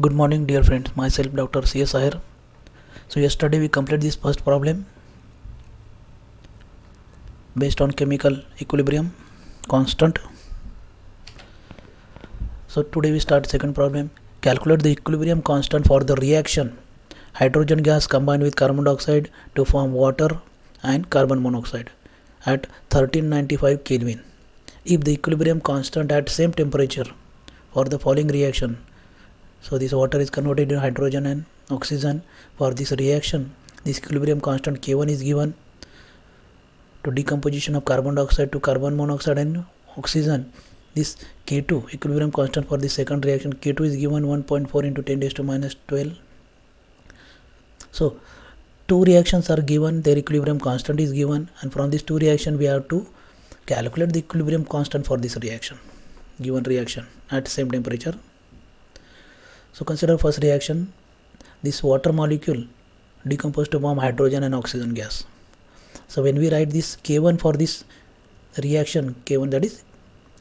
Good morning, dear friends. Myself, Dr. C.S. Aher. So, yesterday we completed this first problem based on chemical equilibrium constant. So, today we start second problem. Calculate the equilibrium constant for the reaction hydrogen gas combined with carbon dioxide to form water and carbon monoxide at 1395 Kelvin. If the equilibrium constant at same temperature for the following reaction, so this water is converted into hydrogen and oxygen. For this reaction, this equilibrium constant K1 is given. To decomposition of carbon dioxide to carbon monoxide and oxygen, this K2 equilibrium constant for the second reaction K2 is given 1.4 into 10 raised to minus 12. So two reactions are given, their equilibrium constant is given, and from these two reactions we have to calculate the equilibrium constant for this reaction, given reaction at same temperature. So consider first reaction. This water molecule decomposed to form hydrogen and oxygen gas. So when we write this K1 for this reaction, K1 that is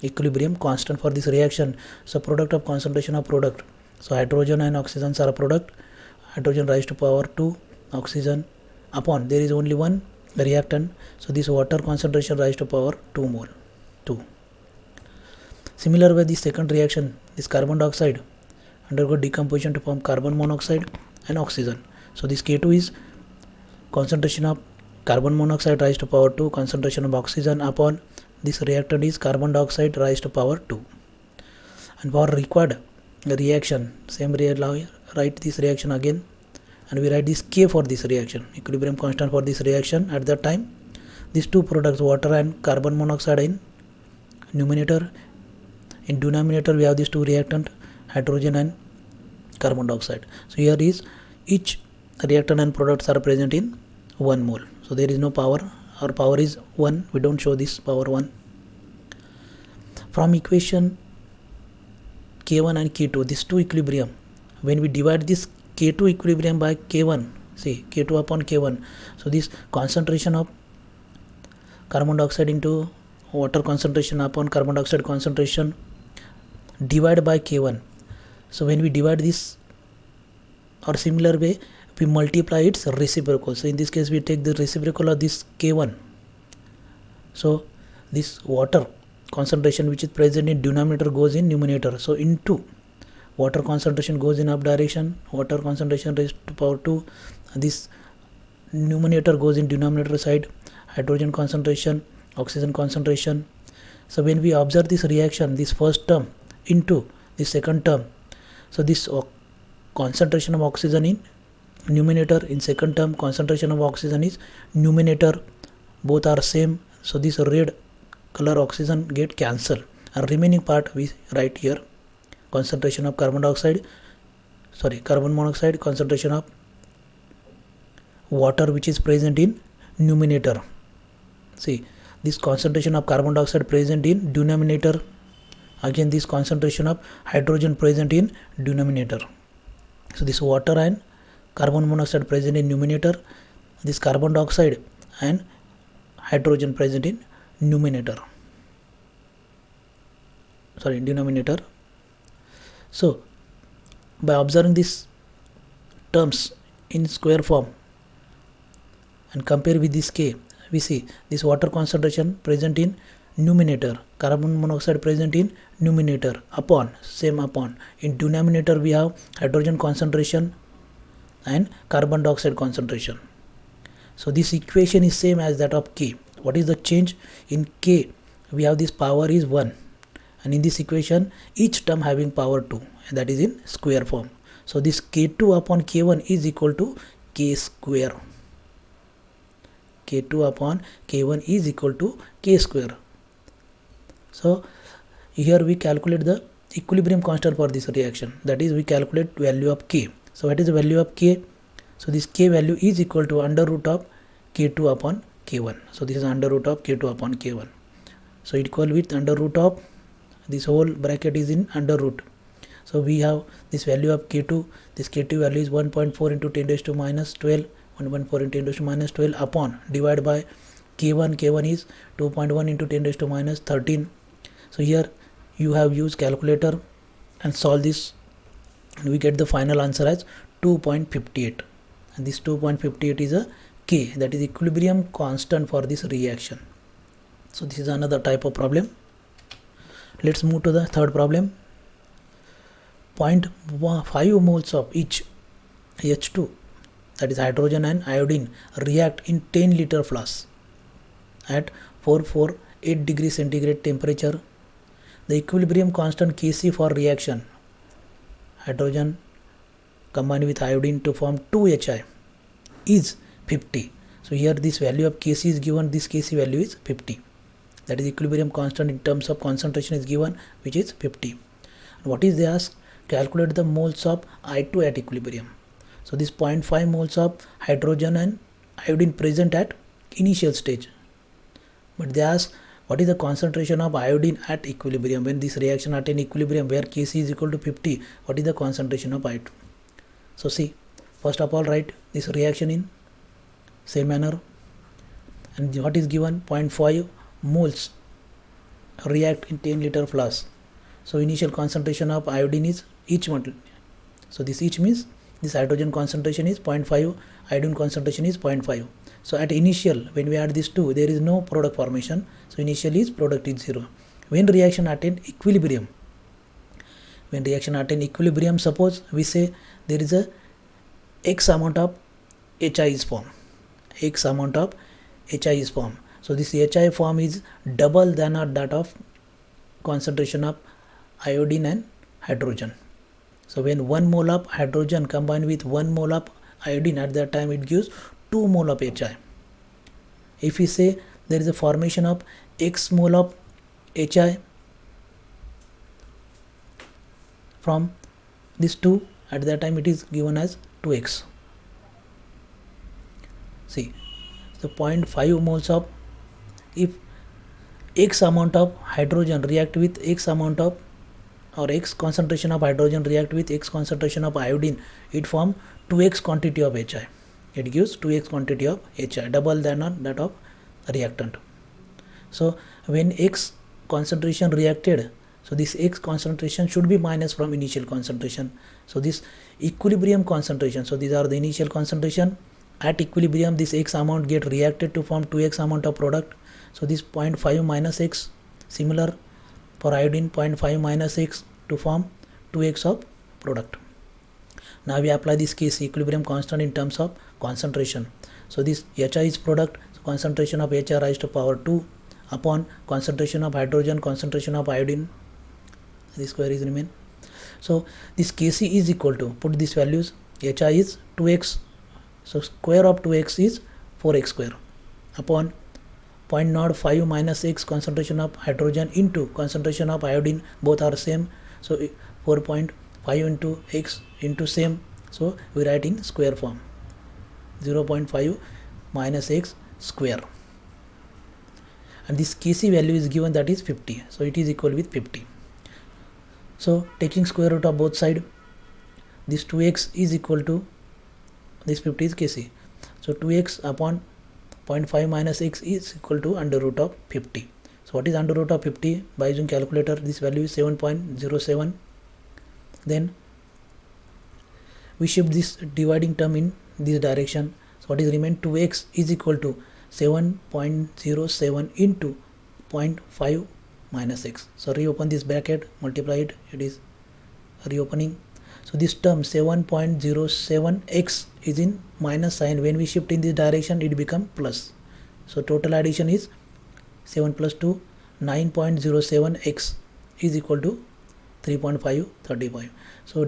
equilibrium constant for this reaction. So product of concentration of product. So hydrogen and oxygen are a product. Hydrogen rise to power 2, oxygen upon there is only one reactant. So this water concentration rise to power 2 mole. 2. Similar way, the second reaction, this carbon dioxide undergo decomposition to form carbon monoxide and oxygen. So this K2 is concentration of carbon monoxide rise to power 2, concentration of oxygen upon this reactant is carbon dioxide rise to power 2. And for required reaction, same write this reaction again, and we write this K for this reaction, equilibrium constant for this reaction. At that time, these two products, water and carbon monoxide in numerator. In denominator, we have these two reactant, hydrogen and carbon dioxide. So here is each reactant and products are present in 1 mole. So there is no power. Our power is 1. We don't show this power 1. From equation K1 and K2, these two equilibrium, when we divide this K2 equilibrium by K1, see K2 upon K1, so this concentration of carbon dioxide into water concentration upon carbon dioxide concentration divided by K1. So when we divide this, or similar way, we multiply its reciprocal. So in this case we take the reciprocal of this K1. So this water concentration which is present in denominator goes in numerator. So into water concentration goes in up direction, water concentration raised to power 2, this numerator goes in denominator side, hydrogen concentration, oxygen concentration. So when we observe this reaction, this first term into the second term, so this concentration of oxygen in numerator, in second term concentration of oxygen is numerator, both are same. So this red color oxygen get cancelled, and remaining part we write here concentration of carbon monoxide, concentration of water which is present in numerator. See this concentration of carbon dioxide present in denominator, again this concentration of hydrogen present in denominator. So this water and carbon monoxide present in numerator, this carbon dioxide and hydrogen present in denominator. So by observing these terms in square form and compare with this K, we see this water concentration present in numerator, carbon monoxide present in numerator, upon in denominator we have hydrogen concentration and carbon dioxide concentration. So this equation is same as that of K. What is the change? In K we have this power is 1, and in this equation each term having power 2, and that is in square form. So this K2 upon K1 is equal to K square. K2 upon K1 is equal to K square. So here we calculate the equilibrium constant for this reaction, that is we calculate value of K. So what is the value of K? So this K value is equal to under root of K2 upon K1. So this is under root of K2 upon K1. So equal with under root of, this whole bracket is in under root. So we have this value of K2, this K2 value is 1.4 into 10 raised to minus 12, 1.4 into 10 raised to minus 12 upon divided by K1, K1 is 2.1 into 10 raised to minus 13. So here you have used calculator and solve this and we get the final answer as 2.58, and this 2.58 is a K, that is equilibrium constant for this reaction. So this is another type of problem. Let's move to the third problem. 0.5 moles of each H2, that is hydrogen and iodine, react in 10 liter flask at 448 degrees centigrade temperature. The equilibrium constant Kc for reaction hydrogen combined with iodine to form 2Hi is 50. So here this value of Kc is given, this Kc value is 50. That is equilibrium constant in terms of concentration is given, which is 50. And what is they ask? Calculate the moles of I2 at equilibrium. So this 0.5 moles of hydrogen and iodine present at initial stage. But they ask what is the concentration of iodine at equilibrium when this reaction at an equilibrium where Kc is equal to 50, what is the concentration of I2? So see, first of all write this reaction in same manner, and what is given? 0.5 moles react in 10 liter flask. So initial concentration of iodine is each one. So this each means this hydrogen concentration is 0.5, iodine concentration is 0.5. So at initial, when we add these two, there is no product formation. So initially is product is 0. When reaction attain equilibrium, suppose we say there is a X amount of HI is formed. So this HI form is double than or that of concentration of iodine and hydrogen. So when 1 mole of hydrogen combined with 1 mole of iodine, at that time it gives 2 mole of HI. If we say there is a formation of X mole of HI from this 2, at that time it is given as 2X. See, the 0.5 moles of, if X amount of hydrogen react with X amount of, or X concentration of hydrogen react with X concentration of iodine, it form 2X quantity of HI. It gives 2X quantity of HI, double than or that of reactant. So when X concentration reacted, so this X concentration should be minus from initial concentration. So this equilibrium concentration, so these are the initial concentration. At equilibrium, this X amount get reacted to form 2X amount of product. So this 0.5 minus X, similar for iodine, 0.5 minus X to form 2X of product. Now we apply this case equilibrium constant in terms of concentration. So this HI is product, so concentration of HI raised to power 2 upon concentration of hydrogen, concentration of iodine, this square is remain. So this Kc is equal to, put these values, HI is 2X, so square of 2X is 4X square upon 0.05 minus X concentration of hydrogen into concentration of iodine, both are same, so 4.5 into X into same, so we write in square form, 0.5 minus X square, and this Kc value is given, that is 50, so it is equal with 50. So taking square root of both side, this 2X is equal to this 50 is Kc, so 2X upon 0.5 minus X is equal to under root of 50. So what is under root of 50? By using calculator, this value is 7.07. Then we shift this dividing term in this direction. So what is remain? 2X is equal to 7.07 into 0.5 minus X. So reopen this bracket, multiply it, it is reopening. So this term 7.07x is in minus sign. When we shift in this direction, it become plus. So total addition is 7 plus 2, 9.07x is equal to 3.535. So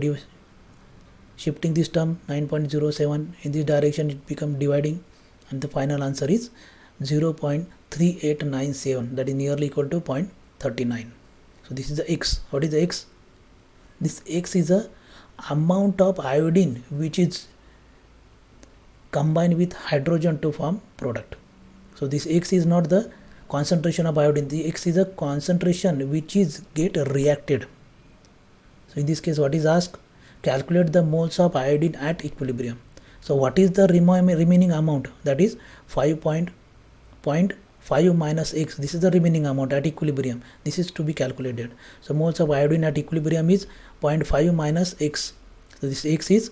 shifting this term 9.07 in this direction, it become dividing, and the final answer is 0.3897, that is nearly equal to 0.39. So this is the X. What is the X? This X is a amount of iodine which is combined with hydrogen to form product. So this X is not the concentration of iodine, the X is a concentration which is get reacted. So in this case, what is asked? Calculate the moles of iodine at equilibrium. So what is the remaining amount? That is 5.5 minus X. This is the remaining amount at equilibrium. This is to be calculated. So moles of iodine at equilibrium is 0.5 minus X. So this X is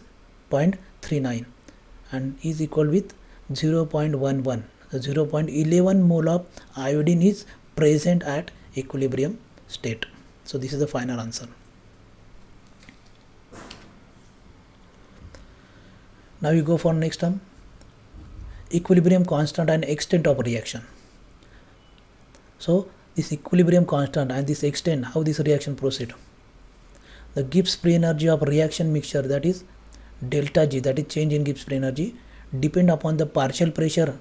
0.39 and is equal with 0.11. So 0.11 mole of iodine is present at equilibrium state. So this is the final answer. Now we go for next term, equilibrium constant and extent of reaction. So this equilibrium constant and this extent, how this reaction proceed. The Gibbs free energy of reaction mixture, that is delta G, that is change in Gibbs free energy, depend upon the partial pressure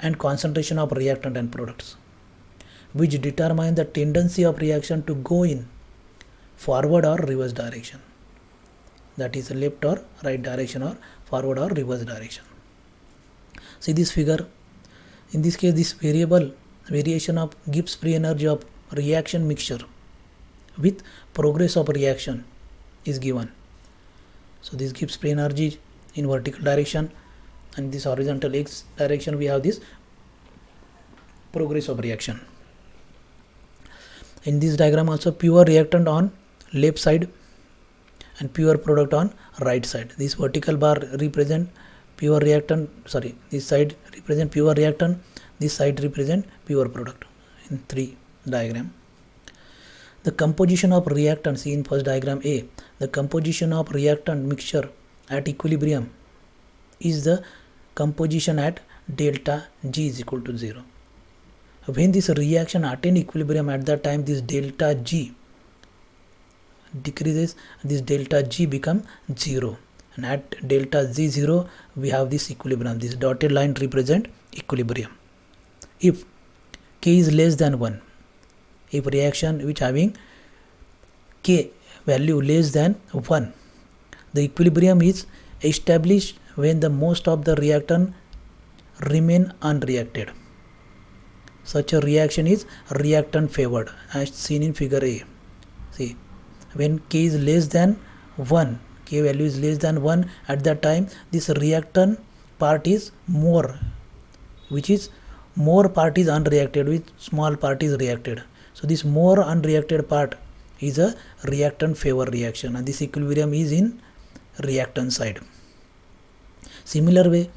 and concentration of reactant and products, which determine the tendency of reaction to go in forward or reverse direction, that is left or right direction or forward or reverse direction. See this figure. In this case, this variation of Gibbs free energy of reaction mixture with progress of reaction is given. So this Gibbs free energy in vertical direction, and this horizontal X direction we have this progress of reaction. In this diagram also, pure reactant on left side and pure product on right side. This vertical bar represent pure reactant, this side represent pure reactant, this side represent pure product in 3 diagram. The composition of reactant, see in first diagram A, the composition of reactant mixture at equilibrium is the composition at delta G is equal to 0. When this reaction attain equilibrium, at that time this delta G decreases, this delta G become 0, and at delta G 0 we have this equilibrium. This dotted line represent equilibrium. If K is less than 1, if reaction which having K value less than 1, the equilibrium is established when the most of the reactant remain unreacted. Such a reaction is reactant favored, as seen in figure A. See, when K is less than 1, K value is less than 1, at that time this reactant part is more, which is more part is unreacted, with small part is reacted. So this more unreacted part is a reactant favor reaction, and this equilibrium is in reactant side. Similar way,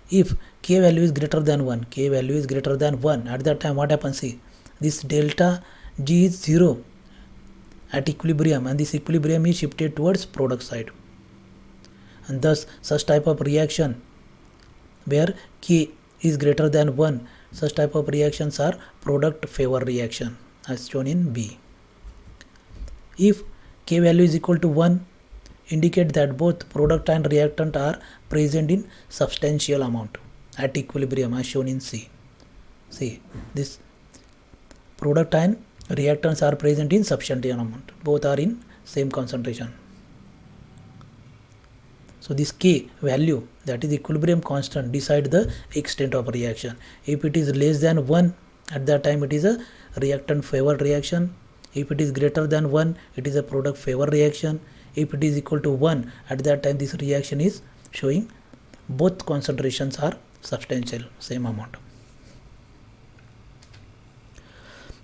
if K value is greater than 1, K value is greater than 1, at that time what happens? See, this delta G is 0 at equilibrium, and this equilibrium is shifted towards product side, and thus such type of reaction where K is greater than 1, such type of reactions are product favor reaction, as shown in B. If K value is equal to 1, indicate that both product and reactant are present in substantial amount at equilibrium, as shown in C. See, this product and reactants are present in substantial amount, both are in same concentration. So this K value, that is equilibrium constant, decide the extent of reaction. If it is less than 1, at that time it is a reactant favor reaction. If it is greater than 1, it is a product favor reaction. If it is equal to 1, at that time this reaction is showing both concentrations are substantial, same amount.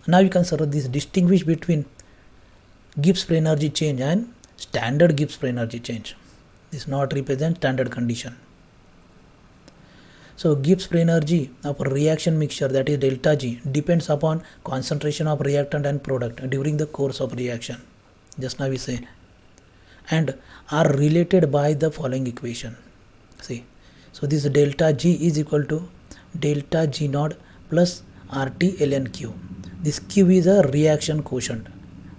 Now you can this distinguish between Gibbs free energy change and standard Gibbs free energy change. This not represent standard condition. So Gibbs free energy of a reaction mixture, that is delta G, depends upon concentration of reactant and product during the course of reaction, just now we say, and are related by the following equation. See, so this delta G is equal to delta G naught plus RT ln Q. This Q is a reaction quotient,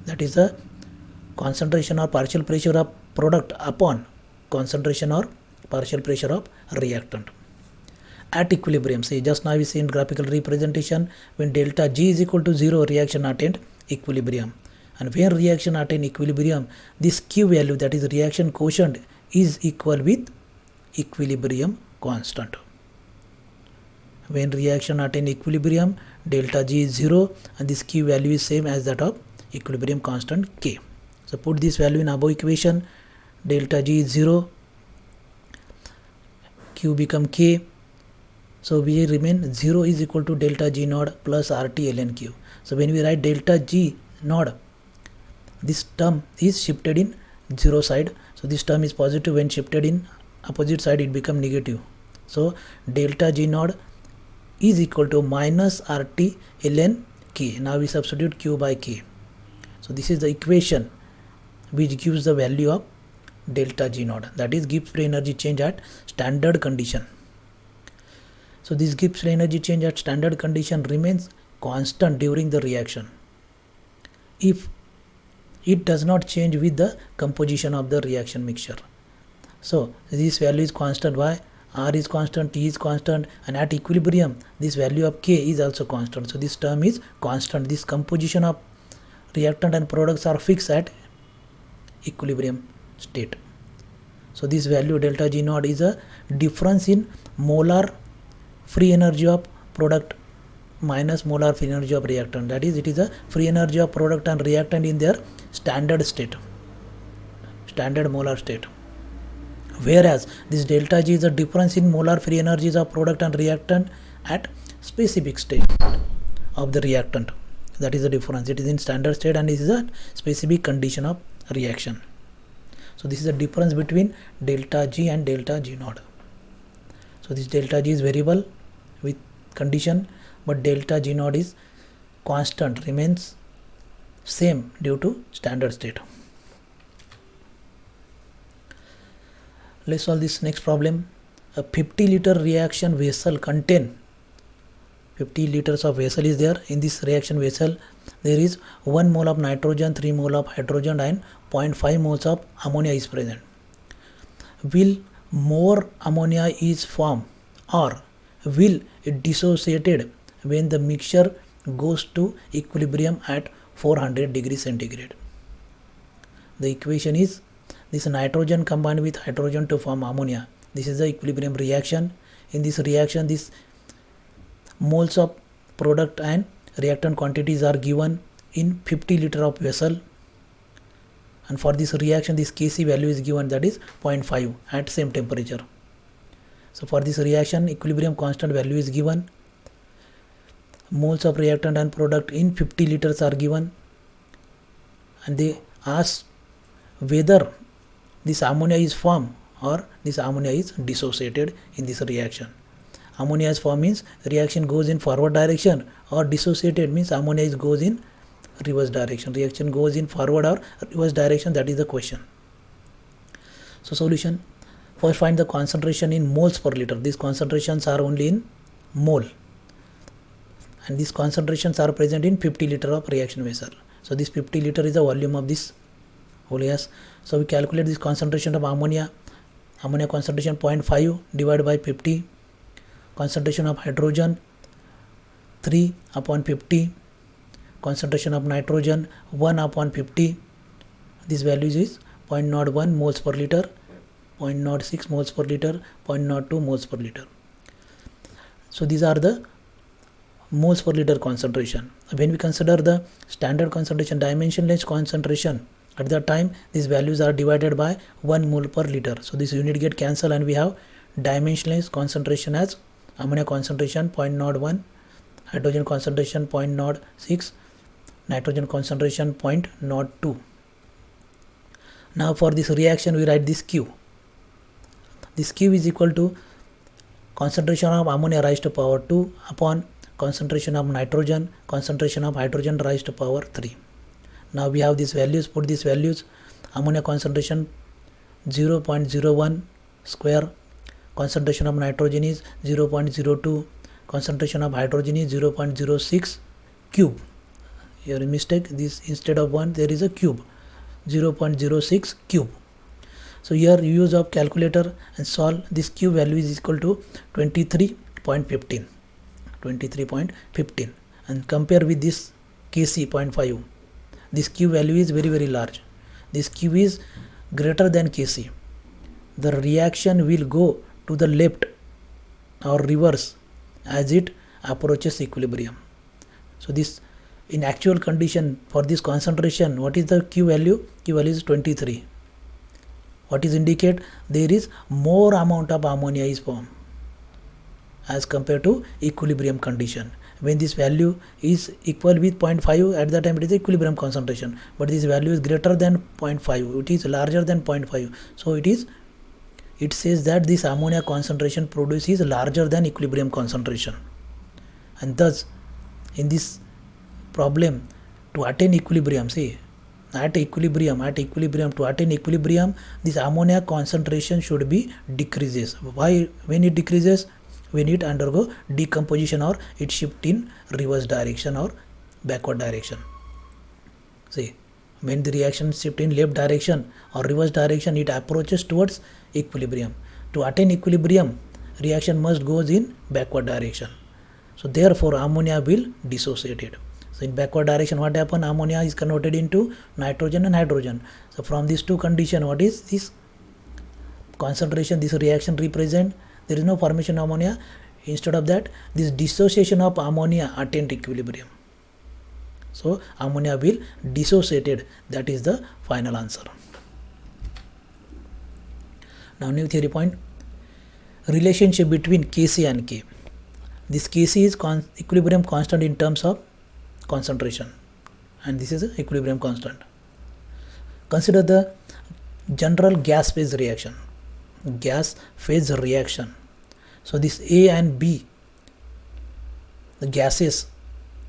that is a concentration or partial pressure of product upon concentration or partial pressure of reactant at equilibrium. See, just now we see in graphical representation, when delta G is equal to 0, reaction attained equilibrium, and when reaction attain equilibrium, this Q value, that is reaction quotient, is equal with equilibrium constant. When reaction attain equilibrium, delta G is 0 and this Q value is same as that of equilibrium constant K. So put this value in above equation, delta G is 0, Q become K, so we remain 0 is equal to delta G naught plus RT ln Q. So when we write delta G naught, this term is shifted in zero side. So this term is positive. When shifted in opposite side, it become negative. So delta G naught is equal to minus RT ln K. Now we substitute Q by K. So this is the equation which gives the value of delta G naught, that is Gibbs free energy change at standard condition. So this Gibbs free energy change at standard condition remains constant during the reaction if it does not change with the composition of the reaction mixture. So this value is constant. Why? R is constant, T is constant, and at equilibrium this value of K is also constant. So this term is constant. This composition of reactant and products are fixed at equilibrium state. So this value delta G naught is a difference in molar free energy of product minus molar free energy of reactant. That is, it is a free energy of product and reactant in their standard state, standard molar state. Whereas this delta G is a difference in molar free energies of product and reactant at specific state of the reactant. That is the difference. It is in standard state and it is a specific condition of reaction. So this is the difference between delta G and delta G naught. So this delta G is variable with condition, but delta G naught is constant, remains same due to standard state. Let's solve this next problem. A 50-liter reaction vessel contain 50 liters of vessel is there. In this reaction vessel there is 1 mole of nitrogen, 3 mole of hydrogen and 0.5 moles of ammonia is present. Will more ammonia is formed or will it dissociated when the mixture goes to equilibrium at 400 degrees centigrade? The equation is this nitrogen combined with hydrogen to form ammonia. This is the equilibrium reaction. In this reaction, this moles of product and reactant quantities are given in 50 liter of vessel, and for this reaction this Kc value is given, that is 0.5 at same temperature. So for this reaction equilibrium constant value is given, moles of reactant and product in 50 liters are given, and they ask whether this ammonia is formed or this ammonia is dissociated in this reaction. Ammonia is formed means reaction goes in forward direction, or dissociated means ammonia goes in reverse direction. Reaction goes in forward or reverse direction, that is the question. So solution: first find the concentration in moles per liter. These concentrations are only in mole, and these concentrations are present in 50 liter of reaction vessel. So this 50 liter is the volume of this whole gas. So we calculate this concentration of ammonia. Ammonia concentration 0.5 divided by 50. Concentration of hydrogen 3 upon 50. Concentration of nitrogen 1 upon 50. This value is 0.01 moles per liter, 0.06 moles per liter, 0.02 moles per liter. So these are the moles per liter concentration. When we consider the standard concentration, dimensionless concentration, at that time these values are divided by 1 mole per liter. So this unit get cancelled and we have dimensionless concentration as ammonia concentration 0.01, hydrogen concentration 0.06, nitrogen concentration 0.02. Now for this reaction we write this Q. This Q is equal to concentration of ammonia raised to power 2 upon concentration of nitrogen, concentration of hydrogen raised to power 3. Now we have these values, put these values. Ammonia concentration 0.01 square, concentration of nitrogen is 0.02, concentration of hydrogen is 0.06 cube. Here mistake, this instead of 1 there is a cube, 0.06 cube. So here use of calculator and solve. This Q value is equal to 23.15, 23.15, and compare with this Kc 0.5. This Q value is very large. This Q is greater than Kc. The reaction will go to the left or reverse as it approaches equilibrium. So this in actual condition for this concentration, what is the Q value? Q value is 23. What is indicate? There is more amount of ammonia is formed as compared to equilibrium condition, when this value is equal with 0.5, at that time it is equilibrium concentration, but this value is greater than 0.5, it is larger than 0.5, so it says that this ammonia concentration produced is larger than equilibrium concentration. And thus in this problem, to attain equilibrium, see, at equilibrium to attain equilibrium, this ammonia concentration should be decreases. Why? When it decreases, when it undergo decomposition or it shift in reverse direction or backward direction. See, when the reaction shift in left direction or reverse direction, it approaches towards equilibrium. To attain equilibrium, reaction must goes in backward direction. So therefore ammonia will dissociated. So in backward direction, what happen? Ammonia is converted into nitrogen and hydrogen. So from these two conditions, what is this concentration this reaction represent? There is no formation of ammonia. Instead of that, this dissociation of ammonia attained equilibrium. So ammonia will dissociated. That is the final answer. Now new theory point. Relationship between Kc and K. This Kc is equilibrium constant in terms of concentration, and this is a equilibrium constant. Consider the general gas phase reaction. So this A and B, the gases,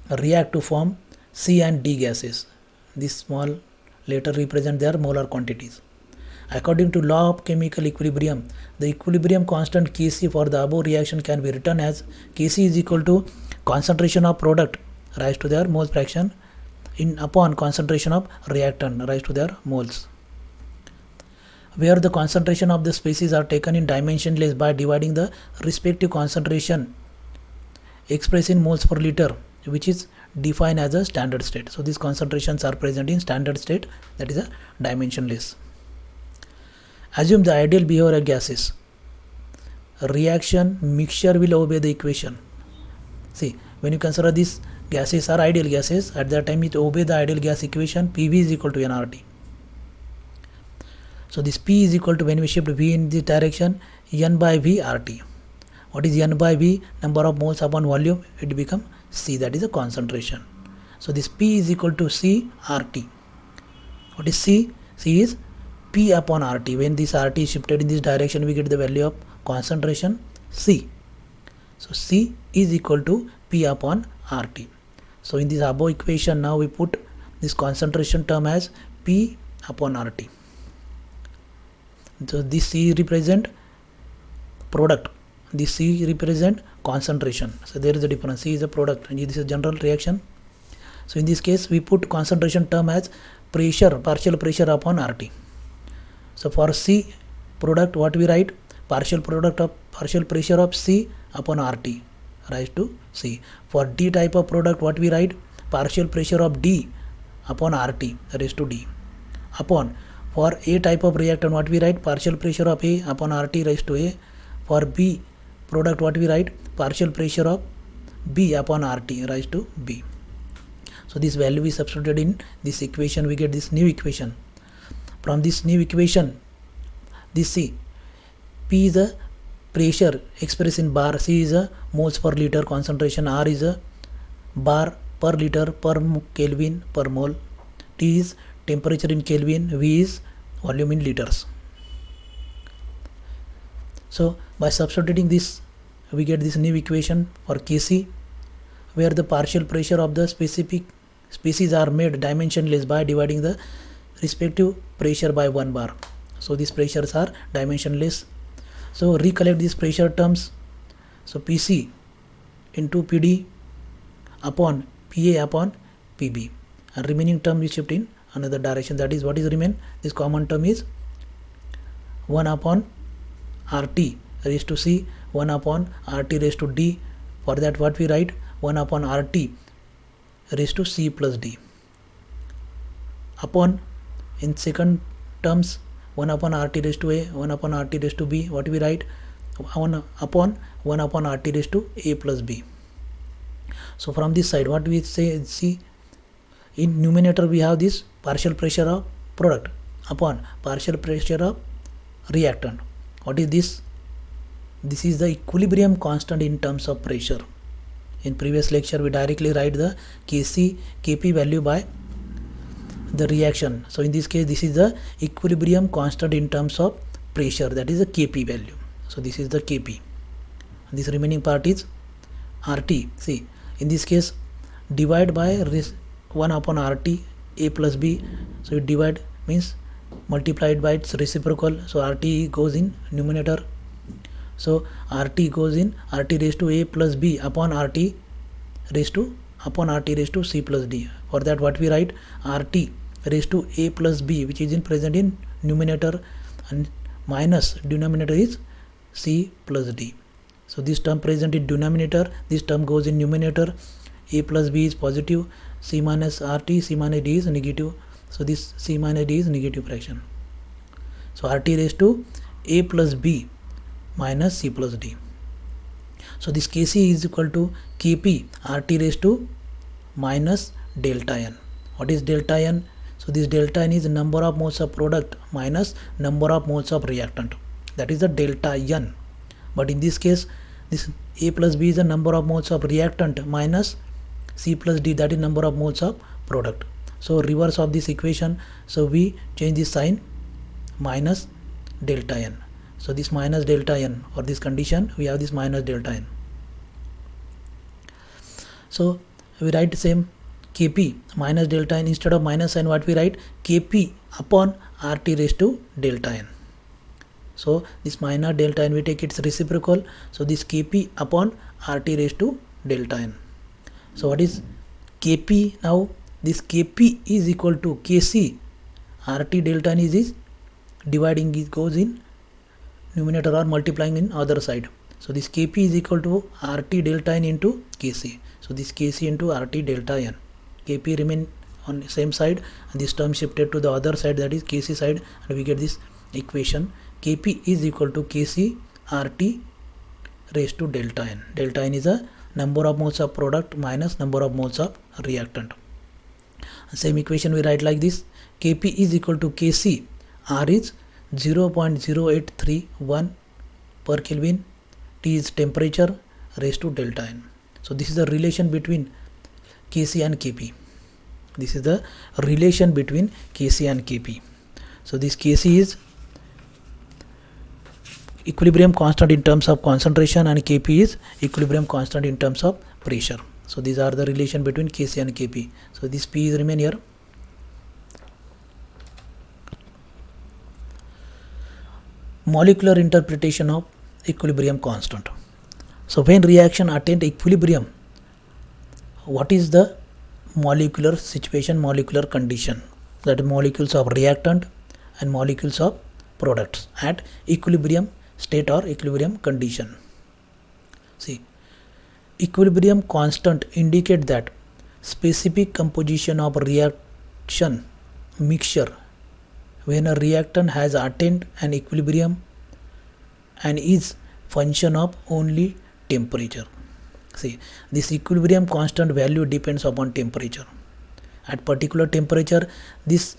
react to form C and D gases. This small letter represent their molar quantities. According to law of chemical equilibrium, the equilibrium constant Kc for the above reaction can be written as Kc is equal to concentration of product raised to their moles fraction upon concentration of reactant raised to their moles, where the concentration of the species are taken in dimensionless by dividing the respective concentration expressed in moles per liter, which is defined as a standard state. So these concentrations are present in standard state, that is a dimensionless. Assume the ideal behavior of gases. Reaction mixture will obey the equation. See, when you consider these gases are ideal gases, at that time it obey the ideal gas equation. PV is equal to nRT. So this P is equal to, when we shift V in this direction, N by V RT. What is N by V? Number of moles upon volume. It becomes C, that is the concentration. So this P is equal to C RT. What is C? C is P upon RT. When this RT is shifted in this direction, we get the value of concentration C. So C is equal to P upon RT. So in this above equation, now we put this concentration term as P upon RT. So this C represent product, this C represent concentration. So there is a difference. C is a product and this is general reaction. So in this case, we put concentration term as pressure, partial pressure upon RT. So for C product, what we write? Partial pressure of C upon RT raised to C. For D type of product, what we write? Partial pressure of D upon RT raised to D. Upon, for A type of reactant, what we write? Partial pressure of A upon RT raised to A. For B product, what we write? Partial pressure of B upon RT raised to B. So this value is substituted in this equation, we get this new equation. From this new equation, this C, P is a pressure expressed in bar, C is a moles per liter concentration, R is a bar per liter per Kelvin per mole, T is temperature in Kelvin, V is volume in liters. So by substituting this, we get this new equation for Kc, where the partial pressure of the specific species are made dimensionless by dividing the respective pressure by 1 bar. So these pressures are dimensionless. So recollect these pressure terms. So Pc into Pd upon Pa upon Pb, and remaining term is shift in another direction. That is, what is remain? This common term is 1 upon RT raised to C, 1 upon RT raised to D. For that, what we write? 1 upon RT raised to C plus D. Upon, in second terms, 1 upon RT raised to A, 1 upon RT raised to B. What we write? 1 upon RT raised to A plus B. So from this side, what we say? See, in numerator we have this partial pressure of product upon partial pressure of reactant. What is this? This is the equilibrium constant in terms of pressure. In previous lecture we directly write the Kc Kp value by the reaction. So in this case this is the equilibrium constant in terms of pressure, that is the Kp value. So this is the Kp. This remaining part is RT. See, in this case divide by 1 upon RT A plus B. So it divide means multiplied by its reciprocal. So RT goes in numerator. So RT goes in RT raised to A plus B upon RT raised to C plus D. For that what we write, RT raised to A plus B, which is present in numerator, and minus denominator is C plus D. So this term present in denominator, this term goes in numerator. A plus B is positive, C minus RT, C minus D is negative. So this C minus D is negative fraction. So RT raised to A plus B minus C plus D. So this Kc is equal to Kp RT raised to minus delta N. What is delta N? So this delta N is number of moles of product minus number of moles of reactant. That is the delta N. But in this case, this A plus B is the number of moles of reactant minus C plus D, that is number of moles of product. So reverse of this equation, so we change this sign, minus delta N. So this minus delta N, for this condition we have this minus delta N. So we write the same Kp minus delta N, instead of minus sign what we write, Kp upon RT raised to delta N. So this minus delta N we take its reciprocal, so this Kp upon RT raised to delta N. So what is Kp now? This Kp is equal to Kc RT delta N is dividing, it goes in numerator or multiplying in other side. So this Kp is equal to RT delta N into Kc. So this Kc into RT delta N. Kp remain on same side and this term shifted to the other side, that is Kc side, and we get this equation Kp is equal to Kc RT raised to delta N. Delta N is a number of moles of product minus number of moles of reactant. Same equation we write like this, Kp is equal to Kc, R is 0.0831 per Kelvin, T is temperature raised to delta N. So this is the relation between Kc and Kp. This is the relation between Kc and Kp. So this Kc is equilibrium constant in terms of concentration and Kp is equilibrium constant in terms of pressure. So these are the relation between Kc and Kp. So this P is remain here. Molecular interpretation of equilibrium constant. So when reaction attain equilibrium, what is the molecular situation, molecular condition? That is molecules of reactant and molecules of products at equilibrium state or equilibrium condition. See, equilibrium constant indicate that specific composition of reaction mixture when a reactant has attained an equilibrium and is function of only temperature. See, this equilibrium constant value depends upon temperature. At particular temperature, this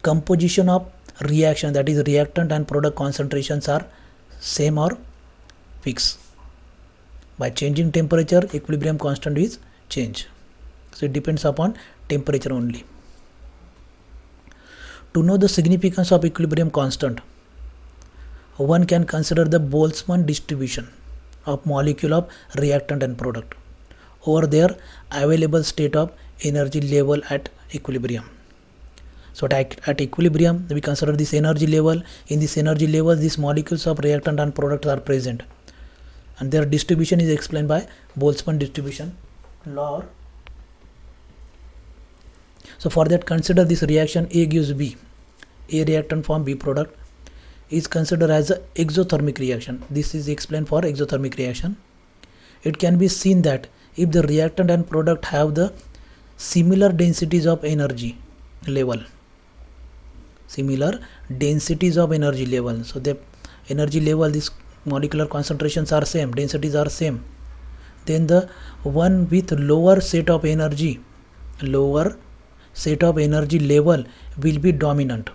composition of reaction, that is reactant and product concentrations, are same or fixed. By changing temperature, equilibrium constant is changed. So it depends upon temperature only. To know the significance of equilibrium constant, one can consider the Boltzmann distribution of molecule of reactant and product over their available state of energy level at equilibrium. So at equilibrium we consider this energy level. In this energy level, these molecules of reactant and product are present, and their distribution is explained by Boltzmann distribution law. So for that, consider this reaction A gives B. A reactant form B product is considered as an exothermic reaction. This is explained for exothermic reaction. It can be seen that if the reactant and product have the similar densities of energy level, so the energy level, these molecular concentrations are same, densities are same, then the one with lower set of energy level will be dominant.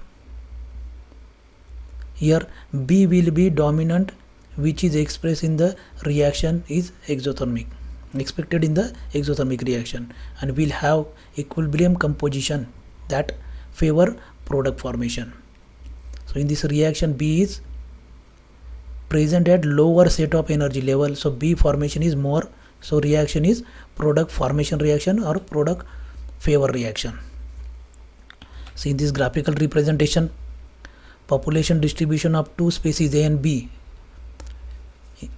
Here B will be dominant, which is expressed in the reaction is exothermic. expected in the exothermic reaction, and we'll have equilibrium composition that favor product formation. So in this reaction, B is present at lower set of energy level, so B formation is more, so reaction is product formation reaction or product favor reaction. So in this graphical representation, population distribution of two species A and B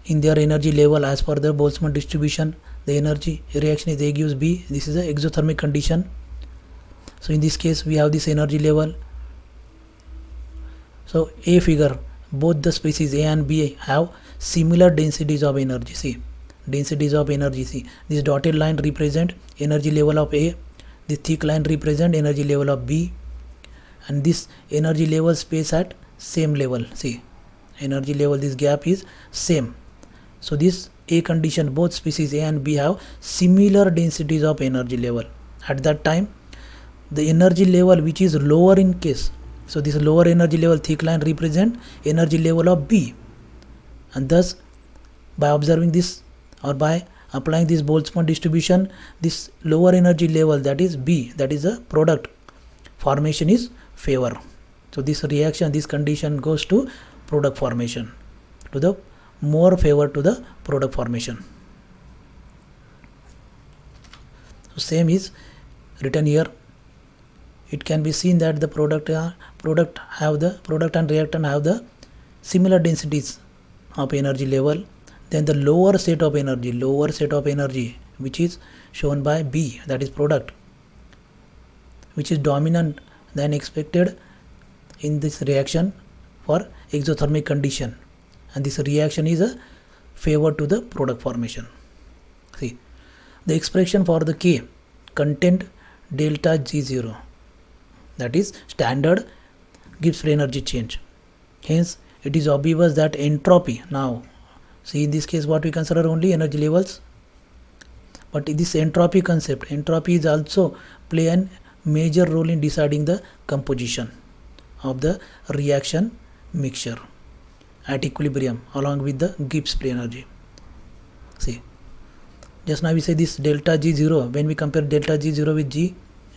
in their energy level as per the Boltzmann distribution, the energy reaction is A gives B. This is the exothermic condition. So in this case we have this energy level. So A figure, both the species A and B have similar densities of energy. See, densities of energy. See, this dotted line represent energy level of A, this thick line represent energy level of B, and this energy level space at same level. See, energy level, this gap is same. So this A condition, both species A and B have similar densities of energy level. At that time, the energy level which is lower in case, so this lower energy level thick line represent energy level of B, and thus by observing this or by applying this Boltzmann distribution, this lower energy level, that is B, that is the product formation, is favor. So this reaction, this condition goes to product formation, to the more favor to the product formation. So same is written here. It can be seen that the product and reactant have the similar densities of energy level. Then the lower set of energy which is shown by B, that is product, which is dominant than expected in this reaction for exothermic condition, and this reaction is a favor to the product formation. See, the expression for the K content delta G0, that is standard Gibbs free energy change. Hence it is obvious that entropy, now see in this case what we consider only energy levels, but this entropy concept, entropy is also play a major role in deciding the composition of the reaction mixture at equilibrium along with the Gibbs free energy. See, just now we say this delta G0, when we compare delta G0 with G,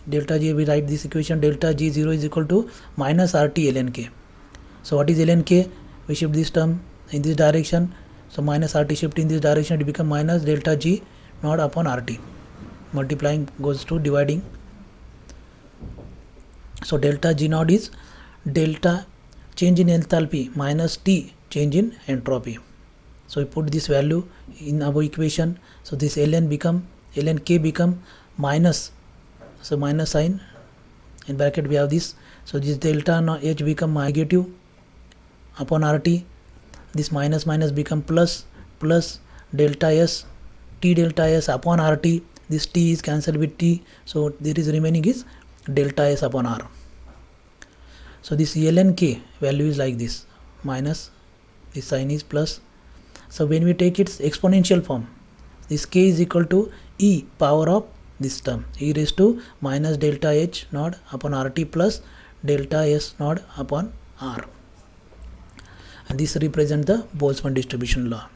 delta G, we write this equation, delta G0 is equal to minus RT ln K. So what is ln K? We shift this term in this direction, so minus RT shift in this direction, it become minus delta G naught upon RT. Multiplying goes to dividing. So delta G naught is delta change in enthalpy minus T change in entropy. So we put this value in our equation. So this ln K become minus, so minus sign in bracket we have this. So this delta H become negative upon RT. This minus become plus delta S, T delta S upon RT. This T is cancelled with T, so there is remaining is delta S upon R. So this ln K value is like this, minus, this sign is plus. So when we take its exponential form, this K is equal to e power of this term, e raised to minus delta H naught upon RT plus delta S naught upon R, and this represents the Boltzmann distribution law.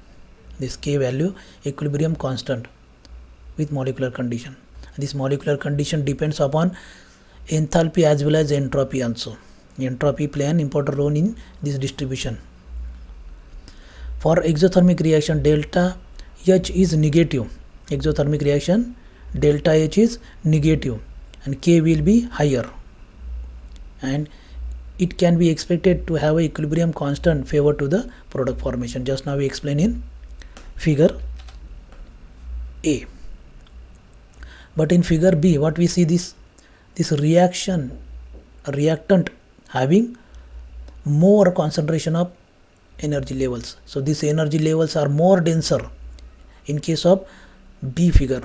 This K value equilibrium constant with molecular condition. This molecular condition depends upon enthalpy as well as entropy also. Entropy play an important role in this distribution. For exothermic reaction, delta H is negative. Exothermic reaction, delta H is negative and K will be higher, and it can be expected to have a equilibrium constant favor to the product formation. Just now we explain in figure A. But in figure B, what we see, this reactant having more concentration of energy levels. So these energy levels are more denser in case of B figure.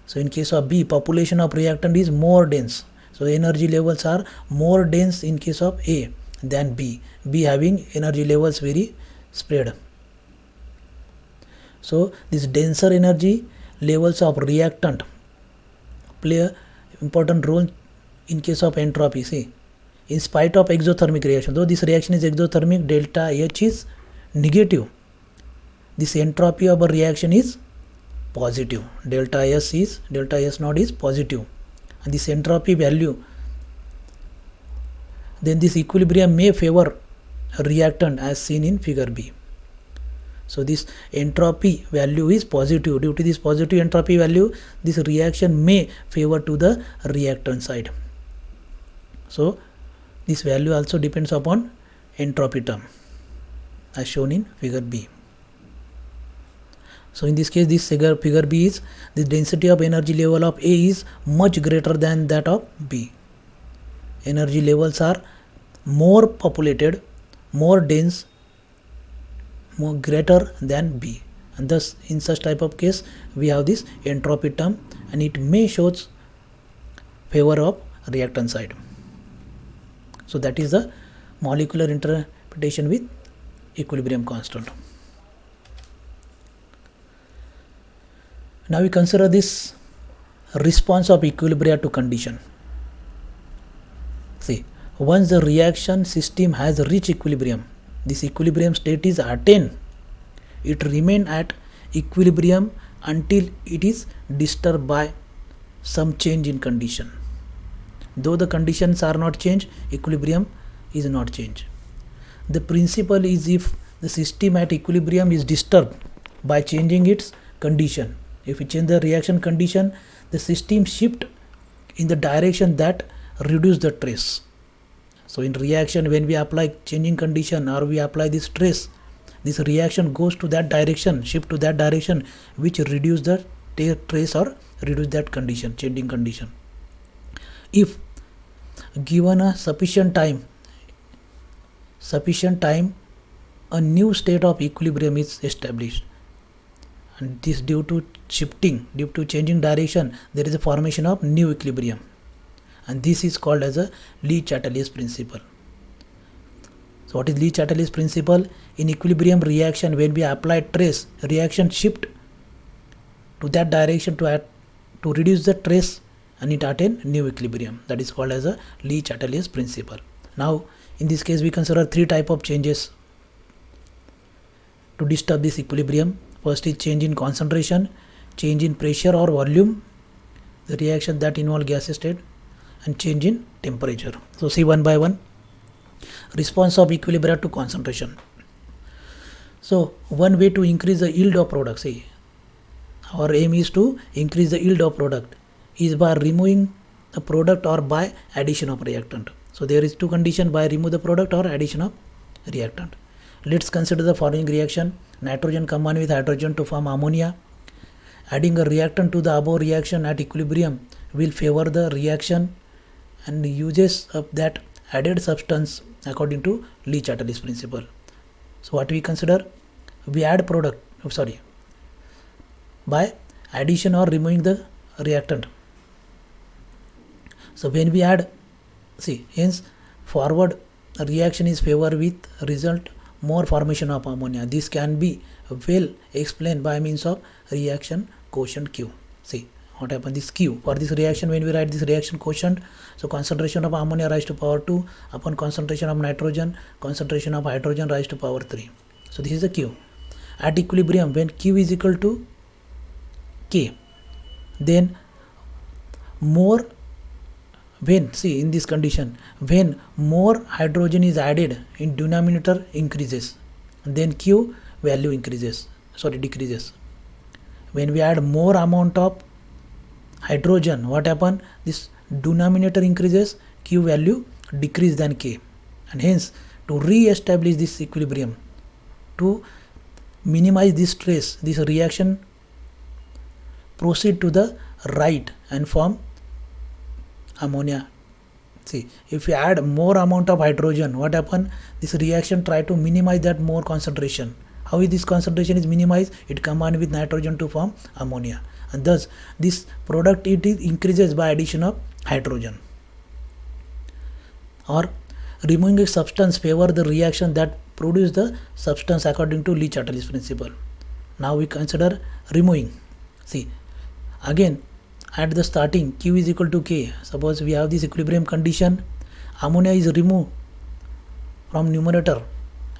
So in case of B, population of reactant is more dense. So energy levels are more dense in case of A than B. B having energy levels very spread. So this denser energy levels of reactant play an important role in case of entropy. See, in spite of exothermic reaction, though this reaction is exothermic, delta H is negative, this entropy of a reaction is positive, delta S naught is positive, and this entropy value, then this equilibrium may favor a reactant as seen in figure B. So this entropy value is positive. Due to this positive entropy value, this reaction may favor to the reactant side. So this value also depends upon entropy term as shown in figure B. So in this case, this figure B is the density of energy level of A is much greater than that of B. Energy levels are more populated, more dense, more greater than B, and thus in such type of case we have this entropy term, and it may shows favor of reactant side. So that is the molecular interpretation with equilibrium constant. Now we consider this response of equilibria to condition. See, once the reaction system has reached equilibrium, this equilibrium state is attained, it remains at equilibrium until it is disturbed by some change in condition. Though the conditions are not changed, equilibrium is not changed. The principle is if the system at equilibrium is disturbed by changing its condition. If we change the reaction condition, the system shift in the direction that reduce the trace. So in reaction, when we apply changing condition or we apply this trace, this reaction goes to that direction, shift to that direction which reduce the trace or reduce that condition, changing condition. If given a sufficient time, a new state of equilibrium is established, and this due to shifting, due to changing direction, there is a formation of new equilibrium, and this is called as a Le-Chatelier principle. So what is Le-Chatelier principle? In equilibrium reaction, when we apply trace, reaction shift to that direction to reduce the trace, and it attain new equilibrium. That is called as a Le-Chatelier principle. Now in this case we consider three type of changes to disturb this equilibrium. First is change in concentration, change in pressure or volume, the reaction that involve gas state, and change in temperature. So see one by one. Response of equilibria to concentration. So one way to increase the yield of product, see, our aim is to increase the yield of product, is by removing the product or by addition of reactant. So there is two conditions, by remove the product or addition of reactant. Let's consider the following reaction. Nitrogen combined with hydrogen to form ammonia. Adding a reactant to the above reaction at equilibrium will favor the reaction and the uses of that added substance according to Le-Chatelier principle. So what we consider? We add product, by addition or removing the reactant. So when we add, see, hence forward reaction is favor with result more formation of ammonia. This can be well explained by means of reaction quotient Q. See what happens, this Q for this reaction, when we write this reaction quotient, so concentration of ammonia rise to power 2 upon concentration of nitrogen, concentration of hydrogen rise to power 3. So this is the Q. At equilibrium, when Q is equal to K, then more, when, see, in this condition, when more hydrogen is added in denominator increases, then Q value decreases. When we add more amount of hydrogen, what happen? This denominator increases, Q value decrease than K, and hence to re-establish this equilibrium, to minimize this trace, this reaction proceed to the right and form ammonia. See, if we add more amount of hydrogen, what happen? This reaction try to minimize that more concentration. How is this concentration is minimized? It combined with nitrogen to form ammonia, and thus this product it increases by addition of hydrogen. Or removing a substance favor the reaction that produce the substance according to Le-Chatelier principle. Now we consider removing. See, again at the starting Q is equal to K. Suppose we have this equilibrium condition, ammonia is removed from numerator.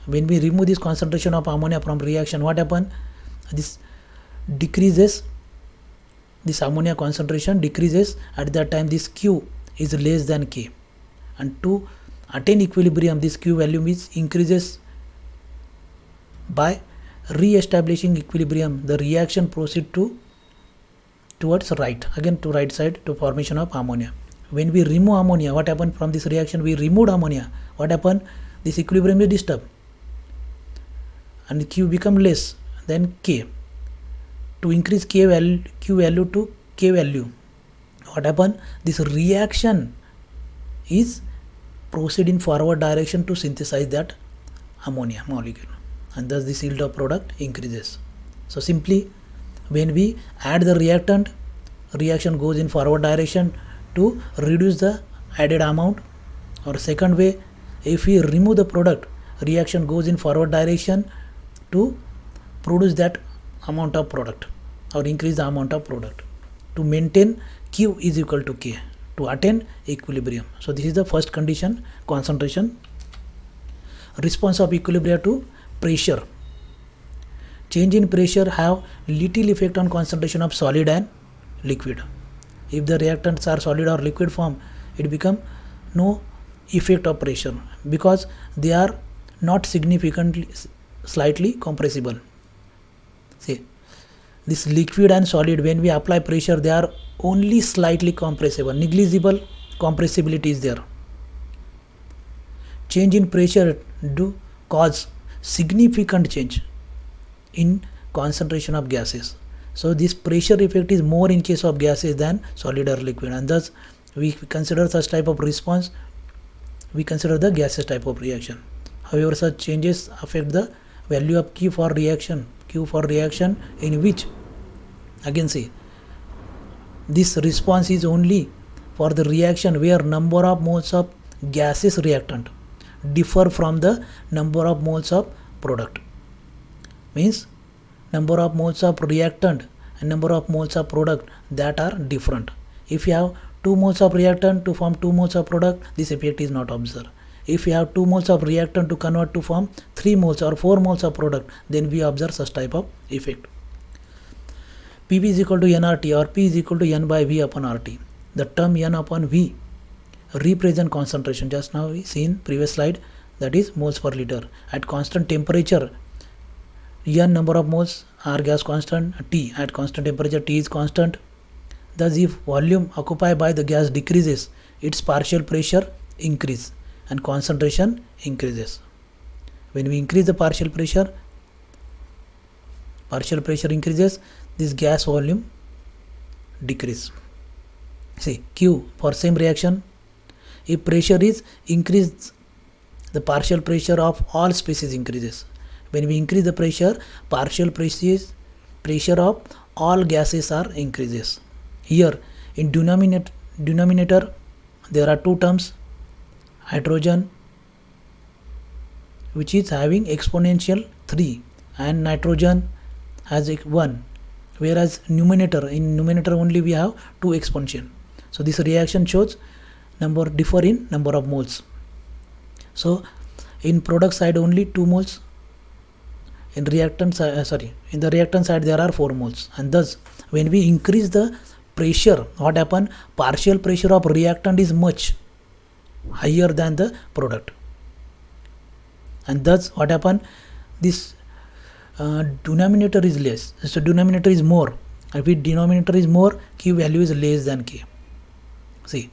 When we remove this concentration of ammonia from reaction, what happen? This decreases this ammonia concentration decreases. At that time this Q is less than K, and to attain equilibrium this Q value is increases. By re-establishing equilibrium, the reaction proceeds towards right, again to right side, to formation of ammonia. When we remove ammonia, what happened from this reaction? We removed ammonia. What happened? This equilibrium is disturbed and Q become less than K. To increase Q value to K value, what happened? This reaction is proceed in forward direction to synthesize that ammonia molecule, and thus this yield of product increases. So simply, when we add the reactant, reaction goes in forward direction to reduce the added amount. Or second way, if we remove the product, reaction goes in forward direction to produce that amount of product or increase the amount of product to maintain Q is equal to K, to attain equilibrium. So this is the first condition, concentration. Response of equilibrium to pressure. Change in pressure have little effect on concentration of solid and liquid. If the reactants are solid or liquid form, it become no effect of pressure because they are not significantly slightly compressible. See, this liquid and solid, when we apply pressure, they are only slightly compressible, negligible compressibility is there. Change in pressure do cause significant change in concentration of gases. So this pressure effect is more in case of gases than solid or liquid, and thus we consider such type of response, we consider the gaseous type of reaction. However, such changes affect the value of Q for reaction, in which, again see, this response is only for the reaction where number of moles of gaseous reactant differ from the number of moles of product. Means number of moles of reactant and number of moles of product that are different. If you have 2 moles of reactant to form 2 moles of product, this effect is not observed. If you have 2 moles of reactant to convert to form 3 moles or 4 moles of product, then we observe such type of effect. PV is equal to nRT, or P is equal to n by V upon RT. The term n upon V represent concentration. Just now we seen previous slide, that is moles per liter. At constant temperature, n number of moles are gas constant, T at constant temperature T is constant. Thus if volume occupied by the gas decreases, its partial pressure increase and concentration increases. When we increase the partial pressure increases, this gas volume decrease. See, Q for same reaction, if pressure is increased, the partial pressure of all species increases. When we increase the pressure, partial pressure of all gases are increases. Here in denominator there are 2 terms, hydrogen which is having exponential 3 and nitrogen has 1, whereas in numerator only we have 2 exponential. So this reaction shows differ in number of moles. So in product side only 2 moles, in the reactant side there are 4 moles, and thus when we increase the pressure, what happen? Partial pressure of reactant is much higher than the product, and thus what happen? This denominator is less, so denominator is more. If denominator is more, Q value is less than K. See,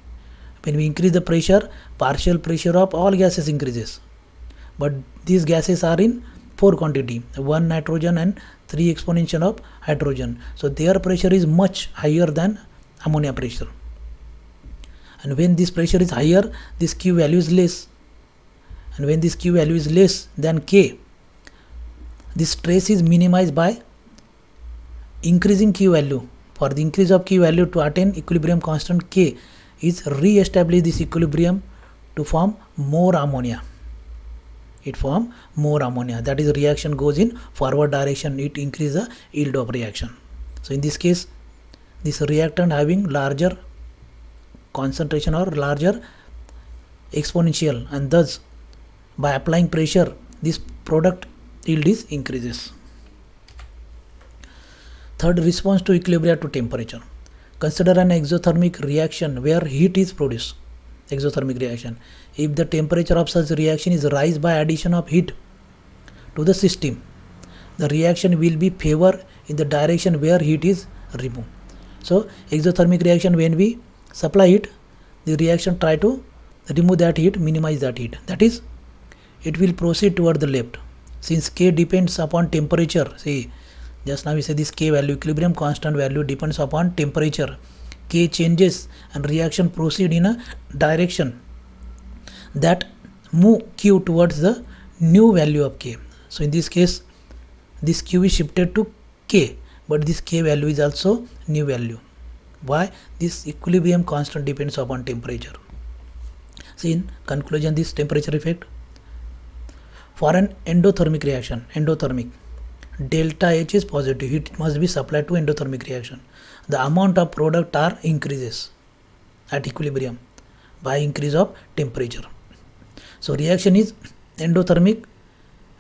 when we increase the pressure, partial pressure of all gases increases, but these gases are in 4 quantity, 1 nitrogen and 3 exponential of hydrogen. So their pressure is much higher than ammonia pressure. And when this pressure is higher, this Q value is less. And when this Q value is less than K, this stress is minimized by increasing Q value. For the increase of Q value to attain equilibrium constant K is re-establish this equilibrium to form more ammonia. It form more ammonia. That is, reaction goes in forward direction. It increases the yield of reaction. So in this case, this reactant having larger concentration or larger exponential, and thus by applying pressure, this product yield is increases. Third, response to equilibrium to temperature. Consider an exothermic reaction where heat is produced. Exothermic reaction. If the temperature of such reaction is rise by addition of heat to the system, the reaction will be favor in the direction where heat is removed. So exothermic reaction, when we supply heat, the reaction try to remove that heat, minimize that heat. That is, it will proceed toward the left. Since K depends upon temperature, see, just now we say this K value, equilibrium constant value depends upon temperature. K changes and reaction proceed in a direction that move Q towards the new value of K. So in this case, this Q is shifted to K, but this K value is also new value. Why? This equilibrium constant depends upon temperature. See, in conclusion, this temperature effect. For an endothermic reaction, delta H is positive. Heat must be supplied to endothermic reaction. The amount of product R increases at equilibrium by increase of temperature. So reaction is endothermic.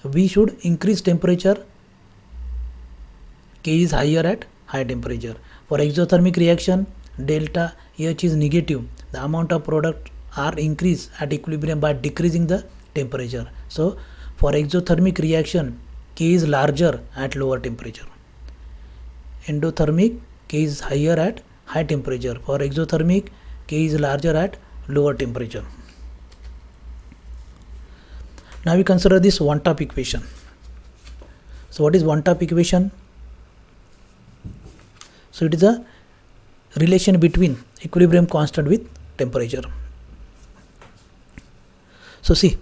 We should increase temperature. K is higher at high temperature. For exothermic reaction, delta H is negative. The amount of product R increase at equilibrium by decreasing the temperature. So for exothermic reaction, K is larger at lower temperature. Endothermic, K is higher at high temperature. For exothermic, K is larger at lower temperature. Now we consider this one-top equation. So what is one-top equation? So it is a relation between equilibrium constant with temperature. So see,